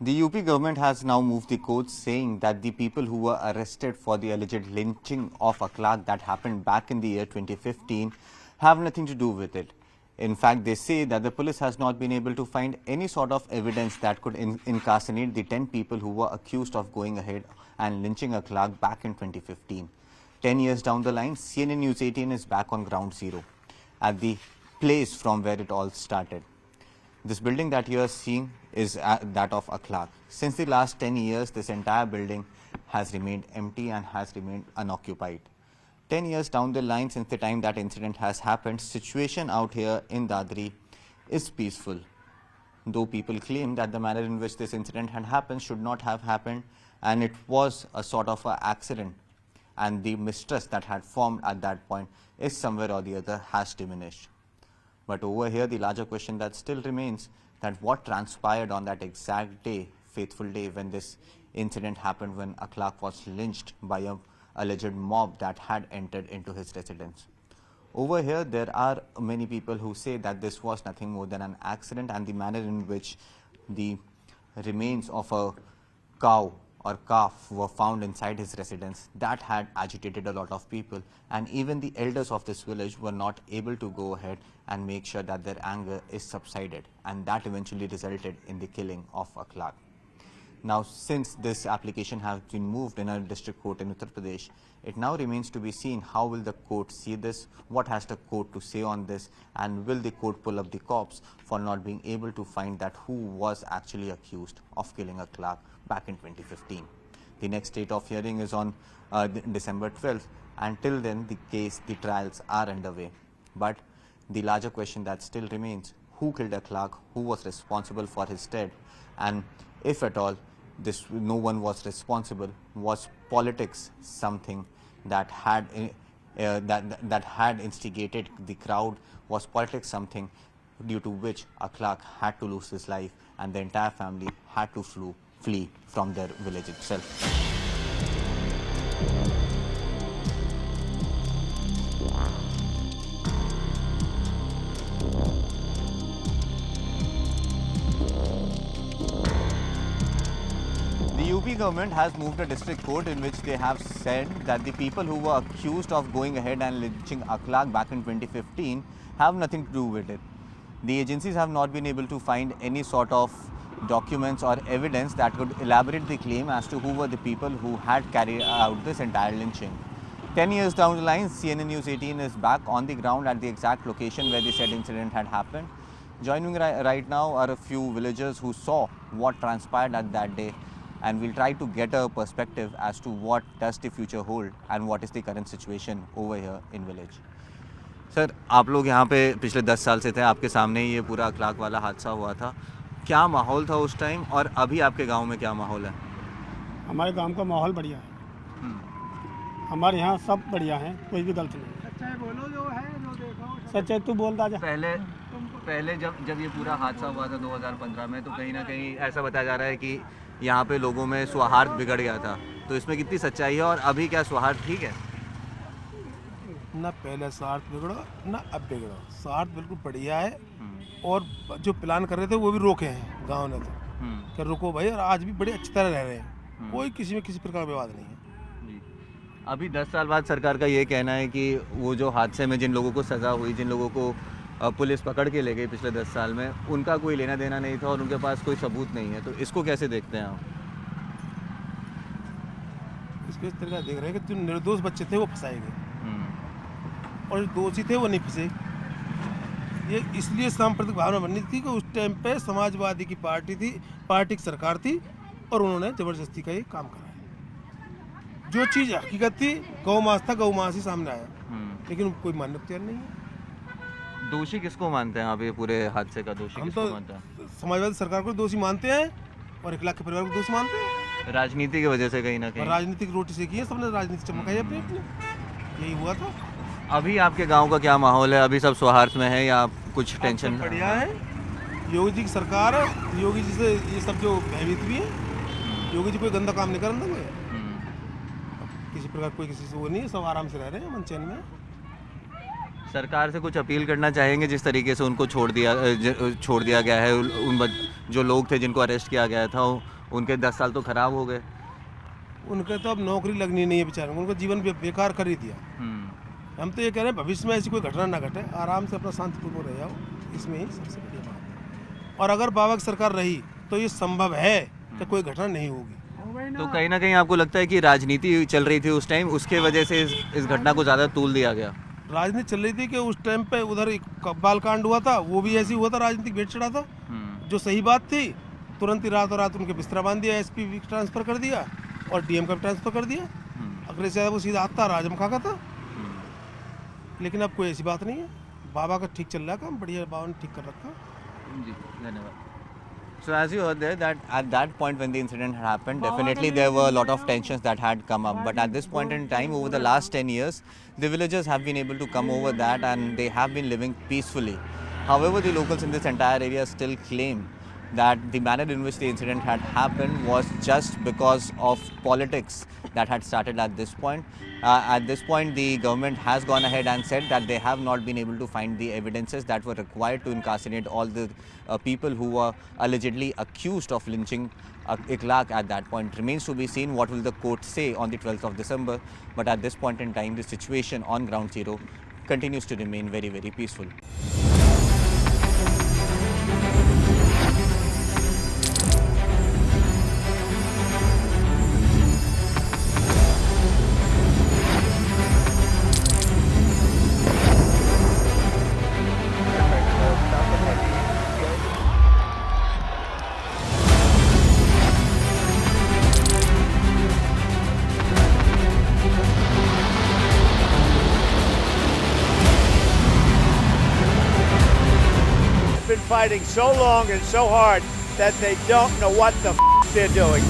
The UP government has now moved the courts, saying that the people who were arrested for the alleged lynching of Akhlaq that happened back in the year 2015 have nothing to do with it. In fact, they say that the police has not been able to find any sort of evidence that could incarcerate the 10 people who were accused of going ahead and lynching Akhlaq back in 2015. 10 years down the line, CNN News 18 is back on ground zero at the place from where it all started. This building that you are seeing is that of Akhlaq. Since the last 10 years, this entire building has remained empty and has remained unoccupied. 10 years down the line since the time that incident has happened, situation out here in Dadri is peaceful. Though people claim that the manner in which this incident had happened should not have happened and it was a sort of an accident, and the mistrust that had formed at that point is somewhere or the other has diminished. But over here, the larger question that still remains, that what transpired on that exact day, fateful day, when this incident happened, when Akhlaq was lynched by a alleged mob that had entered into his residence. Over here, there are many people who say that this was nothing more than an accident, and the manner in which the remains of a cow or calf were found inside his residence, that had agitated a lot of people, and even the elders of this village were not able to go ahead and make sure that their anger is subsided, and that eventually resulted in the killing of Akhlaq. Now, since this application has been moved in a district court in Uttar Pradesh, it now remains to be seen how will the court see this, what has the court to say on this, and will the court pull up the cops for not being able to find that who was actually accused of killing Akhlaq back in 2015. The next date of hearing is on December 12th, and till then the trials are underway. But the larger question that still remains, who killed Akhlaq, who was responsible for his death, and if at all no one was responsible, was politics something that had that had instigated the crowd, was politics something due to which Akhlaq had to lose his life and the entire family had to flee from their village itself. The UP government has moved a district court in which they have said that the people who were accused of going ahead and lynching Akhlaq back in 2015 have nothing to do with it. The agencies have not been able to find any sort of documents or evidence that could elaborate the claim as to who were the people who had carried out this entire lynching. 10 years down the line, CNN News 18 is back on the ground at the exact location where the said incident had happened. Joining me right now are a few villagers who saw what transpired at that day, and we'll try to get a perspective as to what does the future hold and what is the current situation over here in village. Sir, आप लोग यहाँ पे पिछले 10 साल से थे, आपके सामने ही ये पूरा अखलाक वाला हादसा हुआ था. क्या माहौल था उस टाइम और अभी आपके गांव में क्या माहौल है? हमारे गांव का माहौल बढ़िया है. हमारे यहाँ सब बढ़िया हैं, कोई भी गलत नहीं. सच्चाई बोलो, जो है जो देखो सच्चाई तू बोल राजा. पहले जब ये पूरा हादसा हुआ था 2015 में, तो कहीं ना कहीं ऐसा बताया जा रहा है कि यहाँ पे लोगों में सौहार्द बिगड़ गया था. तो इसमें कितनी सच्चाई है और अभी क्या सौहार्द ठीक है? ना पहले स्वार्थ बिगड़ो ना अब बिगड़ो. स्वार्थ बिल्कुल बढ़िया है, और जो प्लान कर रहे थे वो भी रोके हैं गांव ने, तो कि रुको भाई, और आज भी बड़े अच्छी तरह रह रहे हैं. कोई किसी में किसी प्रकार का विवाद नहीं है. अभी 10 साल बाद सरकार का ये कहना है कि वो जो हादसे में जिन लोगों को सज़ा हुई, जिन लोगों को पुलिस पकड़ के ले गई पिछले 10 साल में, उनका कोई लेना देना नहीं था और उनके पास कोई सबूत नहीं है. तो इसको कैसे देखते हैं आप? इसको इस तरह देख रहे हैं कि जो निर्दोष बच्चे थे वो फंसाए गए और जो दोषी थे वो नहीं फंसे. ये इसलिए सांप्रदायिक भावना बननी थी कि उस टाइम पे समाजवादी की पार्टी थी, पार्टी की सरकार थी, और उन्होंने ज़बरदस्ती का ये काम कराया. जो चीज़ हकीकत थी, गौ मास था, गौ मास ही सामने आया, लेकिन कोई मानने को तैयार नहीं है. दोषी किसको मानते हैं आप ये पूरे हादसे का? दोषी हम किसको तो मानते हैं? समाजवादी सरकार को दोषी मानते हैं और अखलाक के परिवार को दोषी मानते हैं. राजनीति की वजह से कहीं ना कहीं राजनीतिक रोटी से की है सबने, राजनीति चमकाई अपनी अपनी. यही हुआ था. अभी आपके गांव का क्या माहौल है? अभी सब सौहार्द में है या कुछ टेंशन? बढ़िया है. योगी जी की सरकार है, योगी जी से ये सब जो भयभीत भी है. योगी जी कोई गंदा काम नहीं करना देंगे. किसी प्रकार कोई किसी से वो नहीं है, सब आराम से रह रहे हैं मन चैन में. सरकार से कुछ अपील करना चाहेंगे जिस तरीके से उनको छोड़ दिया गया है, जो लोग थे जिनको अरेस्ट किया गया था उनके 10 साल तो खराब हो गए। उनके तो अब नौकरी लगनी नहीं है बेचारे, उनको जीवन बेकार कर ही दिया। हम तो ये कह रहे हैं भविष्य में ऐसी कोई घटना ना घटे, आराम से अपना शांतिपूर्वक रह जाओ, इसमें ही सबसे बड़ी बात है। और अगर बाबा की सरकार रही तो ये संभव है कि कोई घटना नहीं होगी। तो कहीं ना कहीं आपको लगता है कि राजनीति चल रही थी उस टाइम, उसके वजह से इस घटना को ज़्यादा तूल दिया गया? राजनीति चल रही थी कि उस टाइम पे उधर एक बाल कांड हुआ था, वो भी ऐसे हुआ था, राजनीतिक भेंट चढ़ा था। जो सही बात थी तुरंत ही रातों रात उनके बिस्तरा बांध दिया, एसपी भी ट्रांसफ़र कर दिया और डीएम का भी ट्रांसफ़र कर दिया। अखिलेश यादव को सीधा आता राजम खा का था। लेकिन अब कोई ऐसी बात नहीं है, बाबा का ठीक चल रहा है काम, बढ़िया, बाबा ने ठीक कर रखा। जी धन्यवाद। So as you heard there, that at that point when the incident had happened, definitely there were a lot of tensions that had come up. But at this point in time, over the last 10 years, the villagers have been able to come over that and they have been living peacefully. However, the locals in this entire area still claim that the manner in which the incident had happened was just because of politics that had started at this point. At this point, the government has gone ahead and said that they have not been able to find the evidences that were required to incarcerate all the people who were allegedly accused of lynching Akhlaq at that point. Remains to be seen what will the court say on the 12th of December. But at this point in time, the situation on ground zero continues to remain very, very peaceful. Been fighting so long and so hard that they don't know what the they're doing.